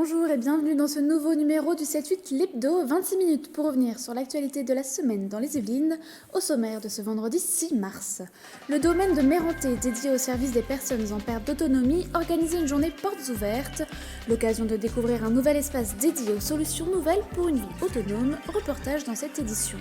Bonjour et bienvenue dans ce nouveau numéro du 7-8 l'hebdo, 26 minutes pour revenir sur l'actualité de la semaine dans les Yvelines, au sommaire de ce vendredi 6 mars. Le domaine de Mérenté, dédié au service des personnes en perte d'autonomie, organisait une journée portes ouvertes, l'occasion de découvrir un nouvel espace dédié aux solutions nouvelles pour une vie autonome, reportage dans cette édition.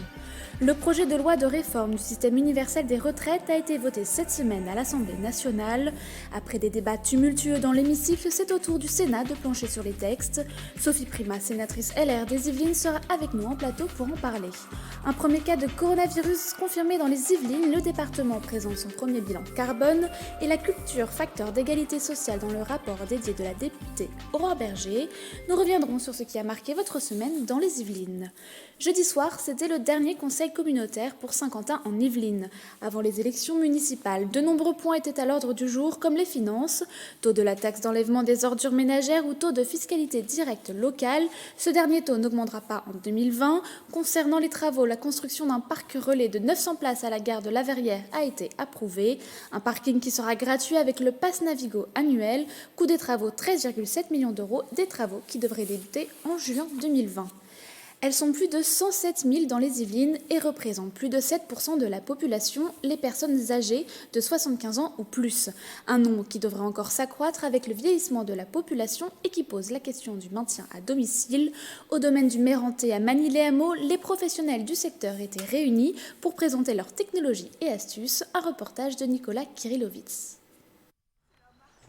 Le projet de loi de réforme du système universel des retraites a été voté cette semaine à l'Assemblée nationale. Après des débats tumultueux dans l'hémicycle, c'est au tour du Sénat de plancher sur les textes. Sophie Primas, sénatrice LR des Yvelines, sera avec nous en plateau pour en parler. Un premier cas de coronavirus confirmé dans les Yvelines, le département présente son premier bilan carbone et la culture, facteur d'égalité sociale dans le rapport dédié de la députée Aurore Berger. Nous reviendrons sur ce qui a marqué votre semaine dans les Yvelines. Jeudi soir, c'était le dernier conseil communautaire pour Saint-Quentin en Yvelines. Avant les élections municipales, de nombreux points étaient à l'ordre du jour, comme les finances, taux de la taxe d'enlèvement des ordures ménagères ou taux de fiscalité directe locale. Ce dernier taux n'augmentera pas en 2020. Concernant les travaux, la construction d'un parc relais de 900 places à la gare de La Verrière a été approuvée. Un parking qui sera gratuit avec le pass Navigo annuel. Coût des travaux 13,7 millions d'euros, des travaux qui devraient débuter en juin 2020. Elles sont plus de 107 000 dans les Yvelines et représentent plus de 7% de la population, les personnes âgées de 75 ans ou plus. Un nombre qui devrait encore s'accroître avec le vieillissement de la population et qui pose la question du maintien à domicile. Au domaine du Mérenté à Manille-les-Hameaux, les professionnels du secteur étaient réunis pour présenter leurs technologies et astuces. Un reportage de Nicolas Kirilovitz.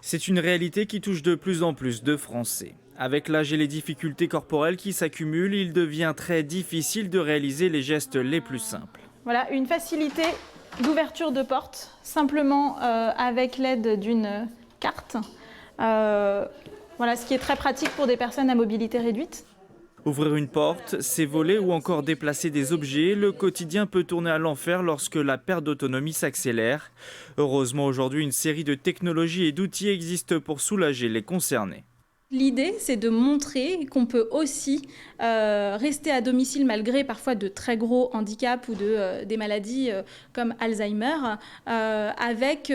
C'est une réalité qui touche de plus en plus de Français. Avec l'âge et les difficultés corporelles qui s'accumulent, il devient très difficile de réaliser les gestes les plus simples. Voilà, une facilité d'ouverture de porte, simplement avec l'aide d'une carte. Voilà, ce qui est très pratique pour des personnes à mobilité réduite. Ouvrir une porte, s'évoler ou encore déplacer des objets, le quotidien peut tourner à l'enfer lorsque la perte d'autonomie s'accélère. Heureusement, aujourd'hui, une série de technologies et d'outils existent pour soulager les concernés. L'idée, c'est de montrer qu'on peut aussi rester à domicile malgré parfois de très gros handicaps ou des maladies comme Alzheimer, avec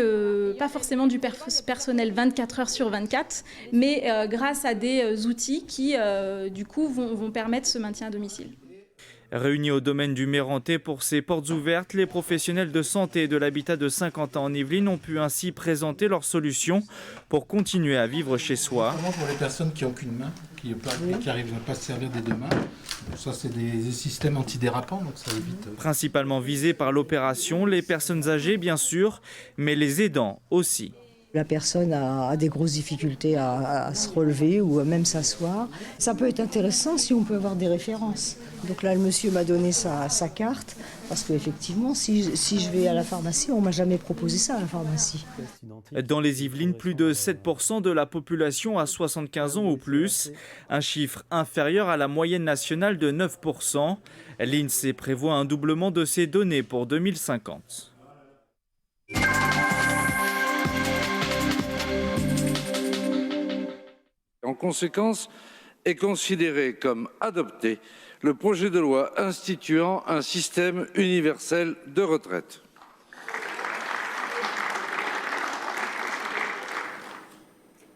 pas forcément du personnel 24 heures sur 24, mais grâce à des outils qui, du coup, vont permettre ce maintien à domicile. Réunis au domaine du Mérenté pour ces portes ouvertes, les professionnels de santé et de l'habitat de Saint-Quentin en Yvelines ont pu ainsi présenter leurs solutions pour continuer à vivre chez soi. Pour les personnes qui n'ont qu'une main, qui n'arrivent pas à se servir des deux mains, ça c'est des systèmes antidérapants, donc ça évite. Principalement visés par l'opération, les personnes âgées bien sûr, mais les aidants aussi. La personne a des grosses difficultés à se relever ou à même s'asseoir. Ça peut être intéressant si on peut avoir des références. Donc là, le monsieur m'a donné sa carte, parce qu'effectivement, si je vais à la pharmacie, on ne m'a jamais proposé ça à la pharmacie. Dans les Yvelines, plus de 7% de la population a 75 ans ou plus, un chiffre inférieur à la moyenne nationale de 9%. L'INSEE prévoit un doublement de ces données pour 2050. En conséquence, est considéré comme adopté le projet de loi instituant un système universel de retraite.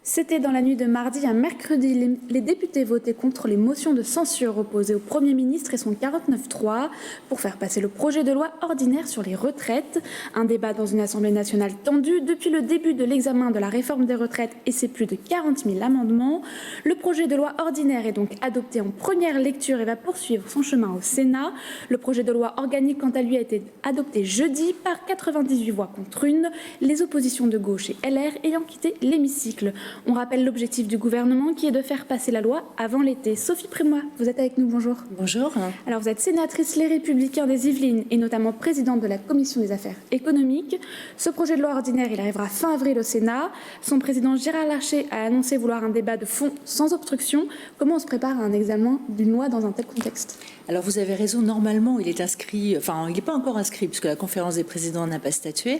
C'était dans la nuit de mardi à mercredi. Les députés votaient contre les motions de censure opposées au Premier ministre et son 49.3 pour faire passer le projet de loi ordinaire sur les retraites. Un débat dans une Assemblée nationale tendue depuis le début de l'examen de la réforme des retraites et ses plus de 40 000 amendements. Le projet de loi ordinaire est donc adopté en première lecture et va poursuivre son chemin au Sénat. Le projet de loi organique, quant à lui, a été adopté jeudi par 98 voix contre une, les oppositions de gauche et LR ayant quitté l'hémicycle. On rappelle l'objectif du gouvernement qui est de faire passer la loi avant l'été. Sophie Primas, vous êtes avec nous, bonjour. Bonjour. Alors vous êtes sénatrice Les Républicains des Yvelines et notamment présidente de la Commission des affaires économiques. Ce projet de loi ordinaire, il arrivera fin avril au Sénat. Son président Gérard Larcher a annoncé vouloir un débat de fond sans obstruction. Comment on se prépare à un examen d'une loi dans un tel contexte ? Alors vous avez raison, normalement il est inscrit, enfin il n'est pas encore inscrit puisque la conférence des présidents n'a pas statué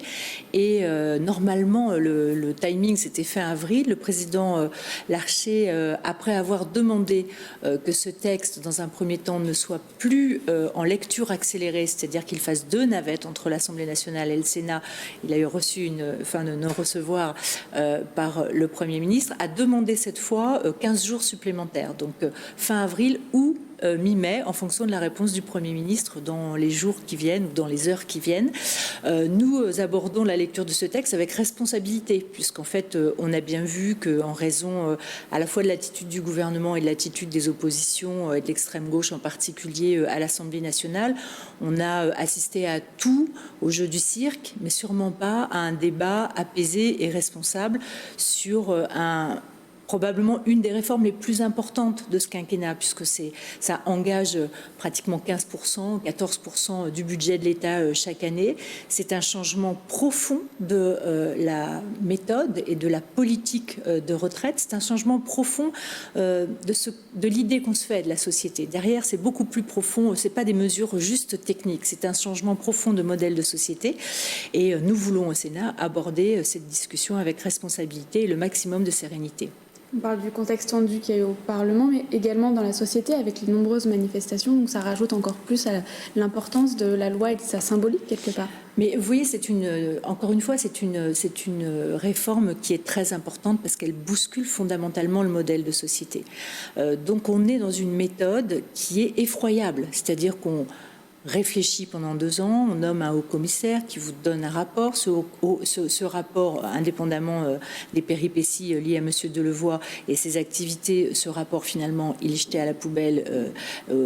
et normalement le timing c'était fin avril. Le président Larcher, après avoir demandé que ce texte dans un premier temps ne soit plus en lecture accélérée, c'est-à-dire qu'il fasse 2 navettes entre l'Assemblée nationale et le Sénat, il a eu reçu une fin de non-recevoir par le Premier ministre, a demandé cette fois 15 jours supplémentaires, donc fin avril ou mi-mai, en fonction de la réponse du Premier ministre dans les jours qui viennent ou dans les heures qui viennent. Nous abordons la lecture de ce texte avec responsabilité, puisqu'en fait, on a bien vu qu'en raison à la fois de l'attitude du gouvernement et de l'attitude des oppositions et de l'extrême gauche en particulier à l'Assemblée nationale, on a assisté à tout, au jeu du cirque, mais sûrement pas à un débat apaisé et responsable sur probablement une des réformes les plus importantes de ce quinquennat, puisque ça engage pratiquement 15%, 14% du budget de l'État chaque année. C'est un changement profond de la méthode et de la politique de retraite. C'est un changement profond de l'idée qu'on se fait de la société. Derrière, c'est beaucoup plus profond. C'est pas des mesures juste techniques. C'est un changement profond de modèle de société. Et nous voulons au Sénat aborder cette discussion avec responsabilité et le maximum de sérénité. On parle du contexte tendu qu'il y a eu au Parlement, mais également dans la société avec les nombreuses manifestations. Donc ça rajoute encore plus à l'importance de la loi et de sa symbolique quelque part. Mais vous voyez, encore une fois, c'est une réforme qui est très importante parce qu'elle bouscule fondamentalement le modèle de société. Donc on est dans une méthode qui est effroyable, c'est-à-dire qu'on réfléchit pendant 2 ans, on nomme un haut commissaire qui vous donne un rapport. Ce rapport, indépendamment des péripéties liées à M. Delevoye et ses activités, ce rapport finalement, il est jeté à la poubelle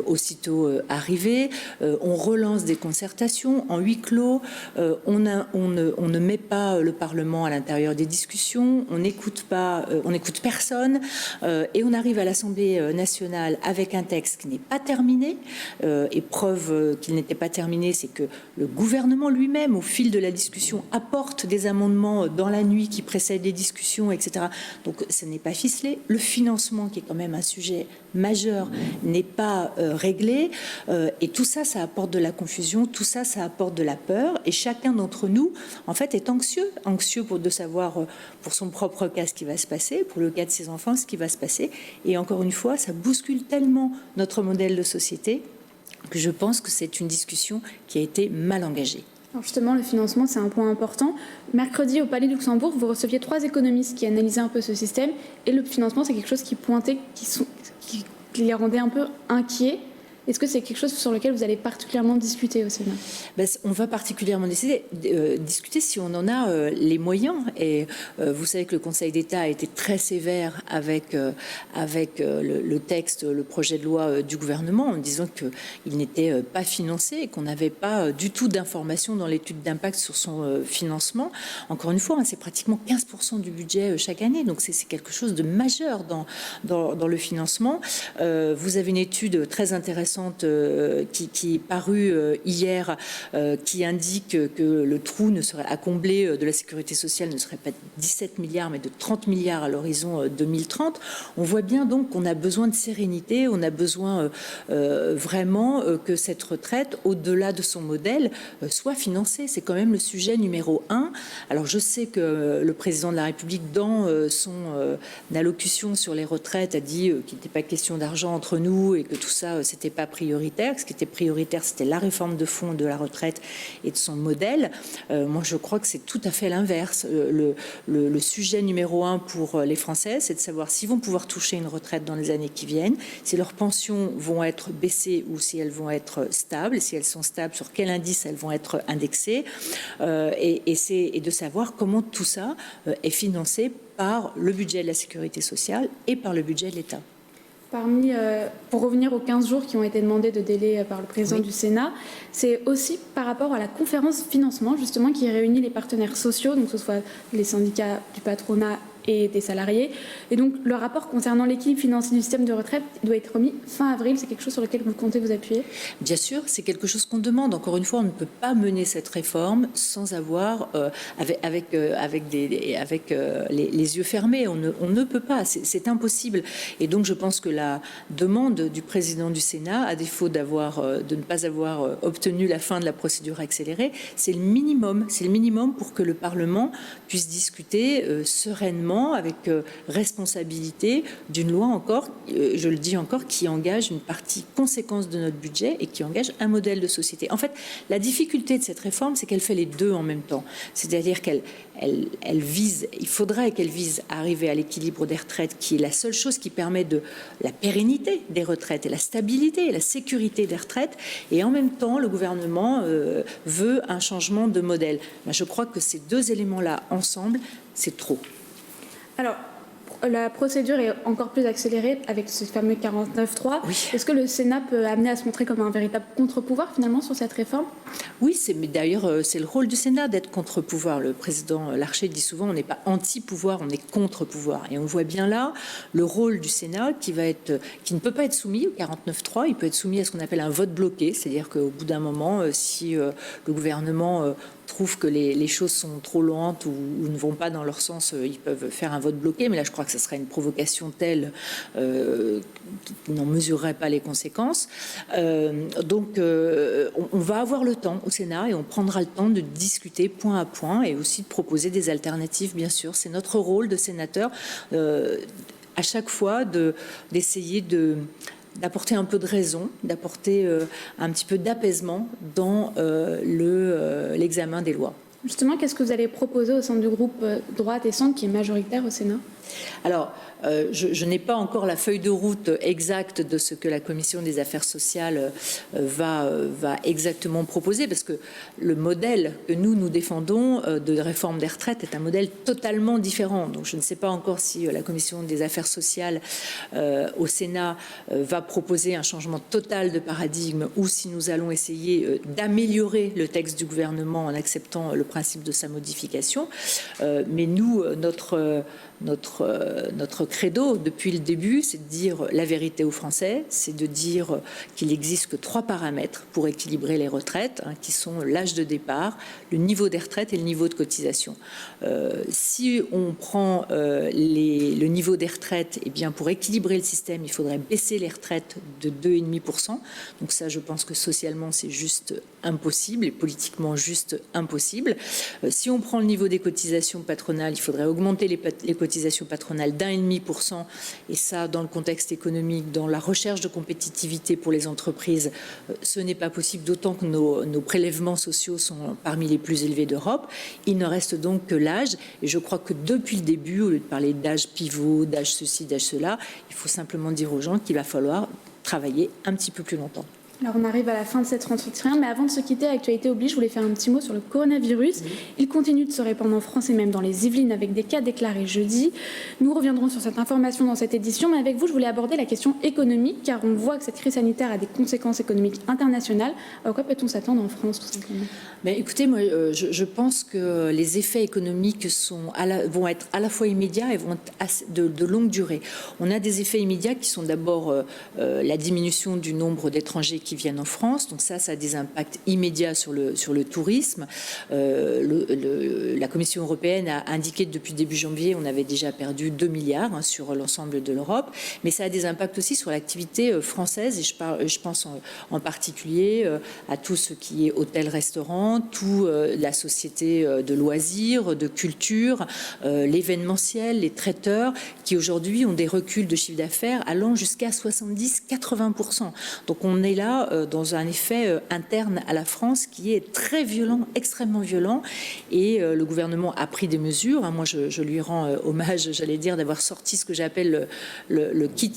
aussitôt arrivé. On relance des concertations en huis clos. On ne met pas le Parlement à l'intérieur des discussions. On n'écoute pas, on n'écoute personne. Et on arrive à l'Assemblée nationale avec un texte qui n'est pas terminé. Et preuve qu'il n'était pas terminé, c'est que le gouvernement lui-même, au fil de la discussion, apporte des amendements dans la nuit qui précèdent les discussions, etc. Donc, ce n'est pas ficelé. Le financement, qui est quand même un sujet majeur, n'est pas réglé. Et tout ça, ça apporte de la confusion. Tout ça, ça apporte de la peur. Et chacun d'entre nous, en fait, est anxieux de savoir pour son propre cas ce qui va se passer, pour le cas de ses enfants ce qui va se passer. Et encore une fois, ça bouscule tellement notre modèle de société que je pense que c'est une discussion qui a été mal engagée. Alors justement, le financement, c'est un point important. Mercredi, au Palais du Luxembourg, vous receviez 3 économistes qui analysaient un peu ce système. Et le financement, c'est quelque chose qui pointait, qui les rendait un peu inquiets. Est-ce que c'est quelque chose sur lequel vous allez particulièrement discuter au Sénat ? On va particulièrement discuter si on en a les moyens. Et vous savez que le Conseil d'État a été très sévère avec le texte, le projet de loi du gouvernement, en disant qu'il n'était pas financé et qu'on n'avait pas du tout d'informations dans l'étude d'impact sur son financement. Encore une fois, c'est pratiquement 15% du budget chaque année. Donc c'est quelque chose de majeur dans le financement. Vous avez une étude très intéressante qui est parue hier, qui indique que le trou à combler de la sécurité sociale ne serait pas de 17 milliards, mais de 30 milliards à l'horizon 2030. On voit bien donc qu'on a besoin de sérénité, on a besoin vraiment que cette retraite, au-delà de son modèle, soit financée. C'est quand même le sujet numéro 1. Alors je sais que le président de la République, dans son allocution sur les retraites, a dit qu'il n'était pas question d'argent entre nous et que tout ça, c'était pas prioritaire. Ce qui était prioritaire, c'était la réforme de fond de la retraite et de son modèle. Moi, je crois que c'est tout à fait l'inverse. Le sujet numéro 1 pour les Français, c'est de savoir s'ils vont pouvoir toucher une retraite dans les années qui viennent, si leurs pensions vont être baissées ou si elles vont être stables, si elles sont stables, sur quel indice elles vont être indexées, et de savoir comment tout ça est financé par le budget de la sécurité sociale et par le budget de l'État. Pour revenir aux 15 jours qui ont été demandés de délai par le président du Sénat, c'est aussi par rapport à la conférence financement, justement, qui réunit les partenaires sociaux, donc que ce soit les syndicats du patronat et des salariés. Et donc, le rapport concernant l'équilibre financier du système de retraite doit être remis fin avril. C'est quelque chose sur lequel vous comptez vous appuyer? Bien sûr, c'est quelque chose qu'on demande. Encore une fois, on ne peut pas mener cette réforme sans avoir, avec les yeux fermés. On ne peut pas, c'est impossible. Et donc, je pense que la demande du président du Sénat, à défaut de ne pas avoir obtenu la fin de la procédure accélérée, c'est le minimum. C'est le minimum pour que le Parlement puisse discuter sereinement, avec responsabilité, d'une loi encore, je le dis encore, qui engage une partie conséquence de notre budget et qui engage un modèle de société. En fait, la difficulté de cette réforme, c'est qu'elle fait les deux en même temps. C'est-à-dire qu'elle vise, il faudrait qu'elle vise à arriver à l'équilibre des retraites, qui est la seule chose qui permet de la pérennité des retraites et la stabilité et la sécurité des retraites. Et en même temps, le gouvernement veut un changement de modèle. Je crois que ces deux éléments-là, ensemble, c'est trop. Alors, la procédure est encore plus accélérée avec ce fameux 49.3. Oui. Est-ce que le Sénat peut amener à se montrer comme un véritable contre-pouvoir finalement sur cette réforme? Oui, mais d'ailleurs, c'est le rôle du Sénat d'être contre-pouvoir. Le président Larcher dit souvent, on n'est pas anti-pouvoir, on est contre-pouvoir. Et on voit bien là le rôle du Sénat qui ne peut pas être soumis au 49.3, il peut être soumis à ce qu'on appelle un vote bloqué, c'est-à-dire qu'au bout d'un moment, si le gouvernement trouve que les choses sont trop lentes ou ne vont pas dans leur sens, ils peuvent faire un vote bloqué. Mais là, je crois que ce serait une provocation telle qu'ils n'en mesureraient pas les conséquences. Donc, on va avoir le temps au Sénat et on prendra le temps de discuter point à point et aussi de proposer des alternatives, bien sûr. C'est notre rôle de sénateur à chaque fois d'essayer d'apporter un peu de raison, d'apporter un petit peu d'apaisement dans l'examen des lois. Justement, qu'est-ce que vous allez proposer au sein du groupe droite et centre qui est majoritaire au Sénat? Alors, je n'ai pas encore la feuille de route exacte de ce que la Commission des affaires sociales va exactement proposer, parce que le modèle que nous défendons de réforme des retraites est un modèle totalement différent. Donc, je ne sais pas encore si la Commission des affaires sociales au Sénat va proposer un changement total de paradigme ou si nous allons essayer d'améliorer le texte du gouvernement en acceptant le principe de sa modification. Mais nous, notre credo depuis le début, c'est de dire la vérité aux Français, c'est de dire qu'il n'existe que 3 paramètres pour équilibrer les retraites, qui sont l'âge de départ, le niveau des retraites et le niveau de cotisation. Si on prend le niveau des retraites, eh bien pour équilibrer le système, il faudrait baisser les retraites de 2,5%. Donc ça, je pense que socialement, c'est juste impossible et politiquement juste impossible. Si on prend le niveau des cotisations patronales, il faudrait augmenter les cotisations patronales d'1,5%. Et ça, dans le contexte économique, dans la recherche de compétitivité pour les entreprises, ce n'est pas possible, d'autant que nos prélèvements sociaux sont parmi les plus élevés d'Europe. Il ne reste donc que l'âge. Et je crois que depuis le début, au lieu de parler d'âge pivot, d'âge ceci, d'âge cela, il faut simplement dire aux gens qu'il va falloir travailler un petit peu plus longtemps. Alors on arrive à la fin de cette entretien, mais avant de se quitter, actualité oblige, je voulais faire un petit mot sur le coronavirus. Il continue de se répandre en France et même dans les Yvelines avec des cas déclarés jeudi. Nous reviendrons sur cette information dans cette édition, mais avec vous, je voulais aborder la question économique, car on voit que cette crise sanitaire a des conséquences économiques internationales. À quoi peut-on s'attendre en France, tout simplement? Écoutez, moi, je pense que les effets économiques vont être à la fois immédiats et vont être de longue durée. On a des effets immédiats qui sont d'abord la diminution du nombre d'étrangers qui viennent en France. Donc ça a des impacts immédiats sur le tourisme. La Commission européenne a indiqué que depuis début janvier, on avait déjà perdu 2 milliards sur l'ensemble de l'Europe. Mais ça a des impacts aussi sur l'activité française. Et je pense en particulier à tout ce qui est hôtel-restaurant, tout la société de loisirs, de culture, l'événementiel, les traiteurs, qui aujourd'hui ont des reculs de chiffre d'affaires allant jusqu'à 70-80%. Donc on est là dans un effet interne à la France qui est très violent, extrêmement violent. Et le gouvernement a pris des mesures. Moi, je lui rends hommage, j'allais dire, d'avoir sorti ce que j'appelle le kit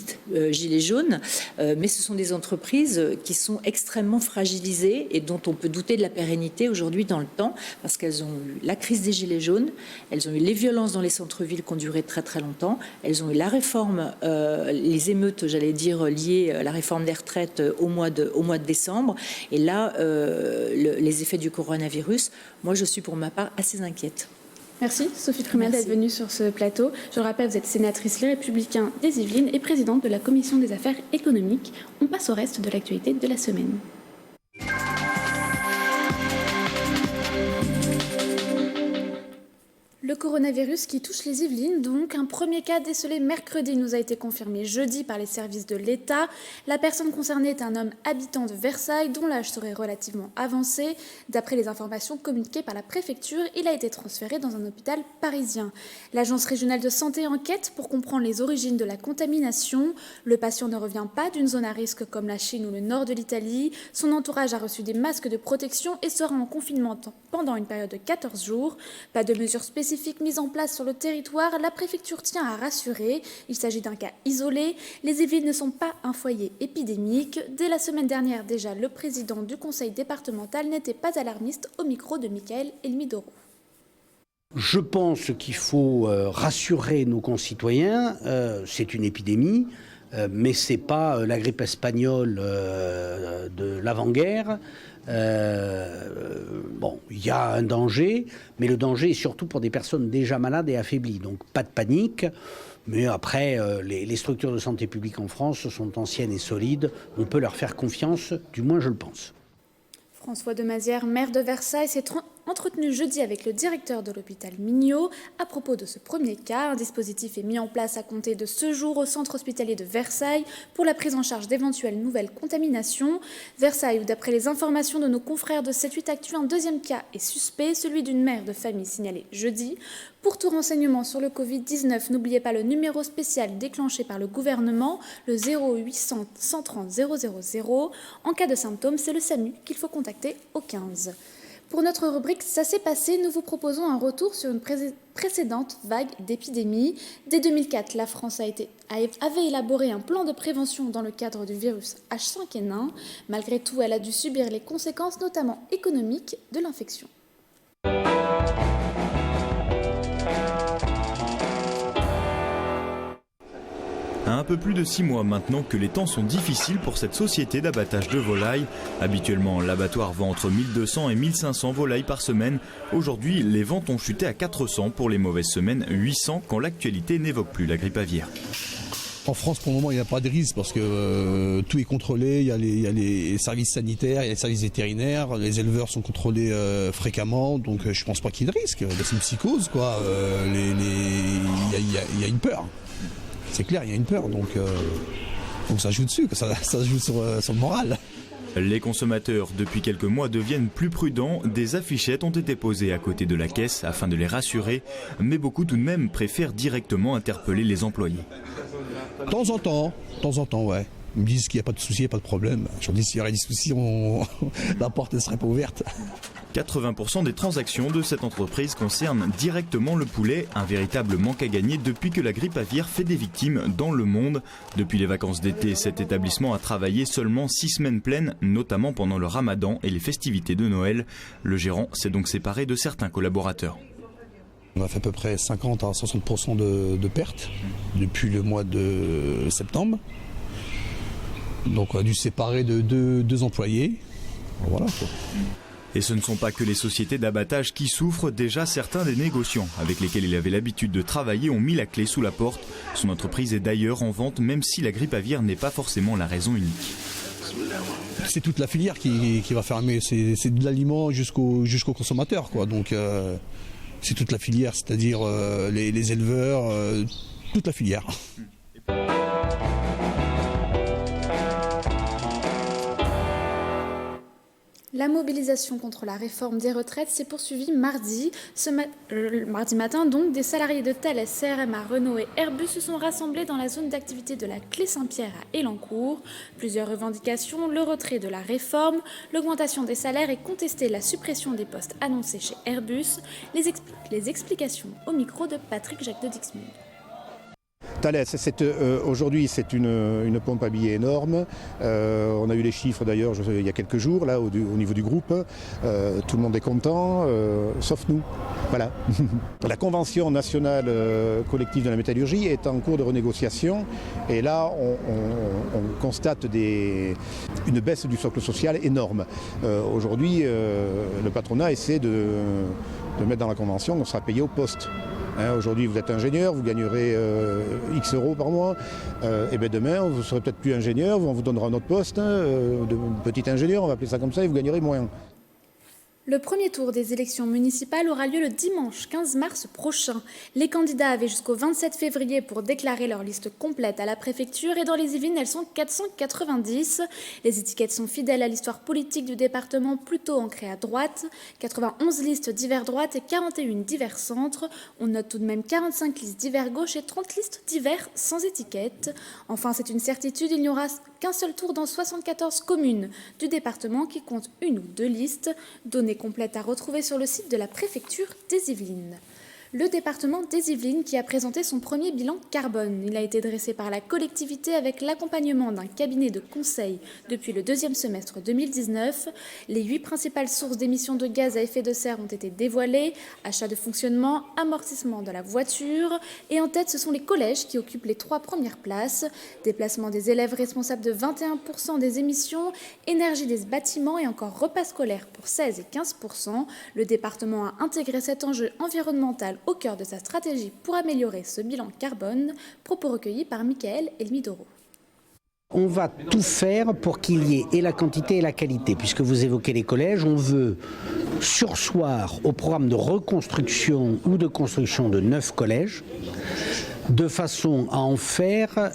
gilet jaune. Mais ce sont des entreprises qui sont extrêmement fragilisées et dont on peut douter de la pérennité aujourd'hui dans le temps, parce qu'elles ont eu la crise des gilets jaunes, elles ont eu les violences dans les centres-villes qui ont duré très très longtemps, elles ont eu la réforme, les émeutes, j'allais dire, liées à la réforme des retraites au mois de décembre. Et là, les effets du coronavirus, moi je suis pour ma part assez inquiète. Merci Sophie Prumel d'être venue sur ce plateau. Je le rappelle, vous êtes sénatrice Les Républicains des Yvelines et présidente de la Commission des affaires économiques. On passe au reste de l'actualité de la semaine. Le coronavirus qui touche les Yvelines, donc un premier cas décelé mercredi nous a été confirmé jeudi par les services de l'État. La personne concernée est un homme habitant de Versailles dont l'âge serait relativement avancé. D'après les informations communiquées par la préfecture, il a été transféré dans un hôpital parisien. L'agence régionale de santé enquête pour comprendre les origines de la contamination. Le patient ne revient pas d'une zone à risque comme la Chine ou le nord de l'Italie. Son entourage a reçu des masques de protection et sera en confinement pendant une période de 14 jours. Pas de mesures spécifiques mise en place sur le territoire, la préfecture tient à rassurer. Il s'agit d'un cas isolé. Les Yvelines ne sont pas un foyer épidémique. Dès la semaine dernière, déjà, le président du conseil départemental n'était pas alarmiste au micro de Michael Elmidoro. Je pense qu'il faut rassurer nos concitoyens. C'est une épidémie, mais ce n'est pas la grippe espagnole de l'avant-guerre. Bon, il y a un danger, mais le danger est surtout pour des personnes déjà malades et affaiblies. Donc pas de panique, mais après, les structures de santé publique en France sont anciennes et solides. On peut leur faire confiance, du moins je le pense. François de Mazières, maire de Versailles, s'est entretenu jeudi avec le directeur de l'hôpital Mignot à propos de ce premier cas. Un dispositif est mis en place à compter de ce jour au centre hospitalier de Versailles pour la prise en charge d'éventuelles nouvelles contaminations. Versailles, où d'après les informations de nos confrères de 7-8 Actu, un deuxième cas est suspect, celui d'une mère de famille signalée jeudi. Pour tout renseignement sur le Covid-19, n'oubliez pas le numéro spécial déclenché par le gouvernement, le 0800 130 000. En cas de symptômes, c'est le SAMU qu'il faut contacter au 15. Pour notre rubrique « Ça s'est passé », nous vous proposons un retour sur une précédente vague d'épidémie. Dès 2004, la France avait élaboré un plan de prévention dans le cadre du virus H5N1. Malgré tout, elle a dû subir les conséquences, notamment économiques, de l'infection. Un peu plus de 6 mois maintenant que les temps sont difficiles pour cette société d'abattage de volailles. Habituellement, l'abattoir vend entre 1200 et 1500 volailles par semaine. Aujourd'hui, les ventes ont chuté à 400 pour les mauvaises semaines, 800 quand l'actualité n'évoque plus la grippe aviaire. En France, pour le moment, il n'y a pas de risque parce que tout est contrôlé. Il y a les services sanitaires, il y a les services vétérinaires, les éleveurs sont contrôlés fréquemment. Donc, je ne pense pas qu'il y ait de risque. C'est une psychose, quoi. Il y a une peur. C'est clair, il y a une peur, donc ça joue dessus, ça joue sur le moral. Les consommateurs, depuis quelques mois, deviennent plus prudents. Des affichettes ont été posées à côté de la caisse afin de les rassurer, mais beaucoup tout de même préfèrent directement interpeller les employés. De temps en temps, ouais. Ils me disent qu'il n'y a pas de souci, il n'y a pas de problème. Je leur dis s'il y aurait des soucis, la porte ne serait pas ouverte. 80% des transactions de cette entreprise concernent directement le poulet, un véritable manque à gagner depuis que la grippe aviaire fait des victimes dans le monde. Depuis les vacances d'été, cet établissement a travaillé seulement 6 semaines pleines, notamment pendant le Ramadan et les festivités de Noël. Le gérant s'est donc séparé de certains collaborateurs. On a fait à peu près 50 à 60% de pertes depuis le mois de septembre. Donc on a dû séparer de deux employés. Voilà quoi. Et ce ne sont pas que les sociétés d'abattage qui souffrent. Déjà, certains des négociants avec lesquels il avait l'habitude de travailler ont mis la clé sous la porte. Son entreprise est d'ailleurs en vente, même si la grippe aviaire n'est pas forcément la raison unique. C'est toute la filière qui va fermer. C'est de l'aliment jusqu'au consommateur, quoi. Donc c'est toute la filière, c'est-à-dire les éleveurs, toute la filière. La mobilisation contre la réforme des retraites s'est poursuivie mardi. Mardi matin, donc, des salariés de Thales, CRMA, Renault et Airbus se sont rassemblés dans la zone d'activité de la Clé-Saint-Pierre à Élancourt. Plusieurs revendications, le retrait de la réforme, l'augmentation des salaires et contester la suppression des postes annoncés chez Airbus. Les explications au micro de Patrick Jacques de Dixmude. Thalès, aujourd'hui c'est une pompe à billets énorme. On a eu les chiffres d'ailleurs il y a quelques jours là, au niveau du groupe. Tout le monde est content, sauf nous. Voilà. La convention nationale collective de la métallurgie est en cours de renégociation et là on constate une baisse du socle social énorme. Aujourd'hui le patronat essaie de mettre dans la convention qu'on sera payé au poste. Aujourd'hui vous êtes ingénieur, vous gagnerez X euros par mois, et bien demain vous ne serez peut-être plus ingénieur, on vous donnera un autre poste, de petit ingénieur, on va appeler ça comme ça, et vous gagnerez moins. Le premier tour des élections municipales aura lieu le dimanche 15 mars prochain. Les candidats avaient jusqu'au 27 février pour déclarer leur liste complète à la préfecture et dans les Yvelines, elles sont 490. Les étiquettes sont fidèles à l'histoire politique du département, plutôt ancrée à droite. 91 listes divers droite et 41 divers centre. On note tout de même 45 listes divers gauche et 30 listes divers sans étiquette. Enfin, c'est une certitude, il n'y aura qu'un seul tour dans 74 communes du département qui comptent une ou deux listes. Données complètes à retrouver sur le site de la préfecture des Yvelines. Le département des Yvelines qui a présenté son premier bilan carbone. Il a été dressé par la collectivité avec l'accompagnement d'un cabinet de conseil depuis le deuxième semestre 2019. Les 8 principales sources d'émissions de gaz à effet de serre ont été dévoilées. Achat de fonctionnement, amortissement de la voiture. Et en tête, ce sont les collèges qui occupent les 3 premières places. Déplacement des élèves responsables de 21% des émissions. Énergie des bâtiments et encore repas scolaires pour 16 et 15%. Le département a intégré cet enjeu environnemental au cœur de sa stratégie pour améliorer ce bilan carbone, propos recueillis par Michael Elmidoro. On va tout faire pour qu'il y ait et la quantité et la qualité. Puisque vous évoquez les collèges, on veut surseoir au programme de reconstruction ou de construction de 9 collèges, de façon à en faire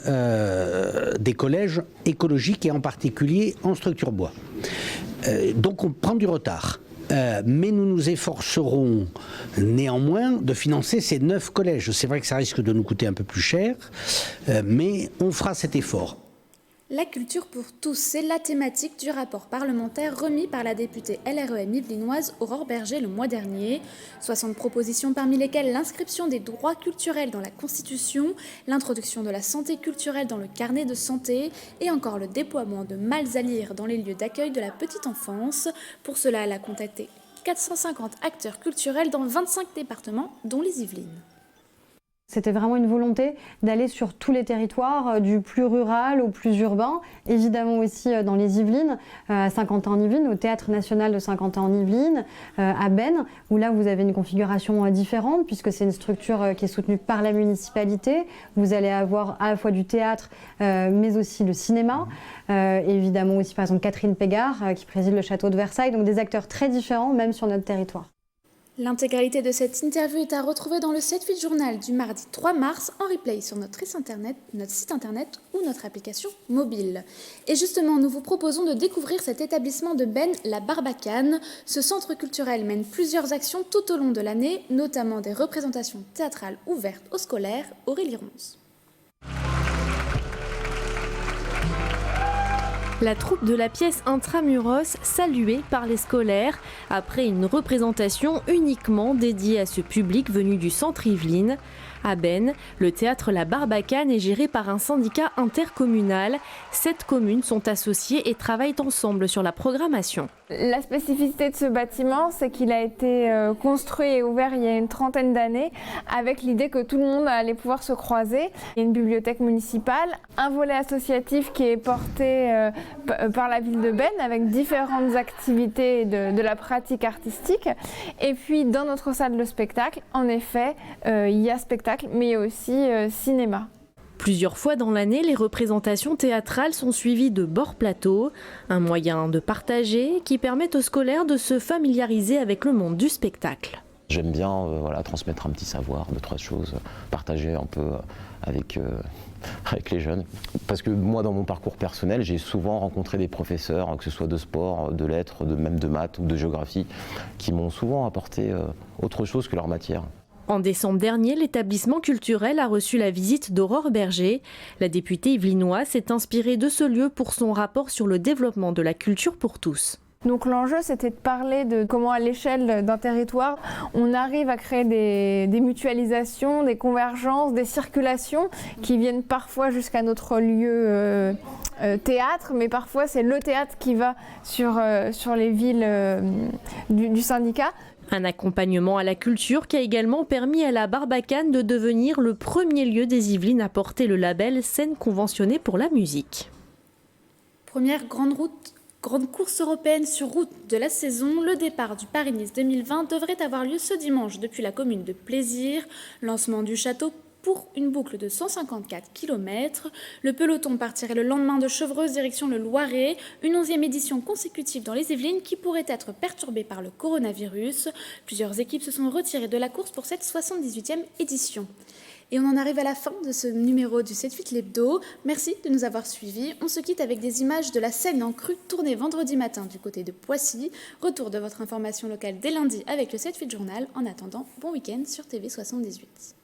des collèges écologiques et en particulier en structure bois. Donc on prend du retard. Mais nous nous efforcerons néanmoins de financer ces 9 collèges. C'est vrai que ça risque de nous coûter un peu plus cher, mais on fera cet effort. La culture pour tous, c'est la thématique du rapport parlementaire remis par la députée LREM yvelinoise Aurore Berger le mois dernier. 60 propositions parmi lesquelles l'inscription des droits culturels dans la Constitution, l'introduction de la santé culturelle dans le carnet de santé et encore le déploiement de malles à lire dans les lieux d'accueil de la petite enfance. Pour cela, elle a contacté 450 acteurs culturels dans 25 départements, dont les Yvelines. C'était vraiment une volonté d'aller sur tous les territoires, du plus rural au plus urbain, évidemment aussi dans les Yvelines, à Saint-Quentin-en-Yvelines, au Théâtre National de Saint-Quentin-en-Yvelines, à Bennes, où là vous avez une configuration différente puisque c'est une structure qui est soutenue par la municipalité. Vous allez avoir à la fois du théâtre mais aussi le cinéma, évidemment aussi par exemple Catherine Pégard qui préside le château de Versailles, donc des acteurs très différents même sur notre territoire. L'intégralité de cette interview est à retrouver dans le 7-8 journal du mardi 3 mars en replay sur notre site internet ou notre application mobile. Et justement, nous vous proposons de découvrir cet établissement de Bennes, la Barbacane. Ce centre culturel mène plusieurs actions tout au long de l'année, notamment des représentations théâtrales ouvertes aux scolaires. Aurélie Ronce. La troupe de la pièce Intramuros, saluée par les scolaires, après une représentation uniquement dédiée à ce public venu du centre Yvelines. À Bennes, le théâtre La Barbacane est géré par un syndicat intercommunal. 7 communes sont associées et travaillent ensemble sur la programmation. La spécificité de ce bâtiment, c'est qu'il a été construit et ouvert il y a une trentaine d'années avec l'idée que tout le monde allait pouvoir se croiser. Il y a une bibliothèque municipale, un volet associatif qui est porté par la ville de Bennes avec différentes activités de la pratique artistique. Et puis dans notre salle de spectacle, en effet, il y a spectacle mais il y a aussi cinéma. Plusieurs fois dans l'année, les représentations théâtrales sont suivies de bord-plateau, un moyen de partager qui permet aux scolaires de se familiariser avec le monde du spectacle. J'aime bien transmettre un petit savoir, 2-3 choses, partager un peu avec les jeunes. Parce que moi, dans mon parcours personnel, j'ai souvent rencontré des professeurs, que ce soit de sport, de lettres, même de maths ou de géographie, qui m'ont souvent apporté autre chose que leur matière. En décembre dernier, l'établissement culturel a reçu la visite d'Aurore Berger. La députée yvelinoise s'est inspirée de ce lieu pour son rapport sur le développement de la culture pour tous. Donc l'enjeu, c'était de parler de comment à l'échelle d'un territoire, on arrive à créer des mutualisations, des convergences, des circulations qui viennent parfois jusqu'à notre lieu théâtre, mais parfois c'est le théâtre qui va sur les villes du syndicat. Un accompagnement à la culture qui a également permis à la Barbacane de devenir le premier lieu des Yvelines à porter le label scène conventionnée pour la musique. Première grande course européenne sur route de la saison, le départ du Paris-Nice 2020 devrait avoir lieu ce dimanche depuis la commune de Plaisir. Lancement du château pour une boucle de 154 km. Le peloton partirait le lendemain de Chevreuse, direction le Loiret. Une 11e édition consécutive dans les Yvelines qui pourrait être perturbée par le coronavirus. Plusieurs équipes se sont retirées de la course pour cette 78e édition. Et on en arrive à la fin de ce numéro du 7-8 l'hebdo. Merci de nous avoir suivis. On se quitte avec des images de la Seine en crue tournée vendredi matin du côté de Poissy. Retour de votre information locale dès lundi avec le 7-8 journal. En attendant, bon week-end sur TV78.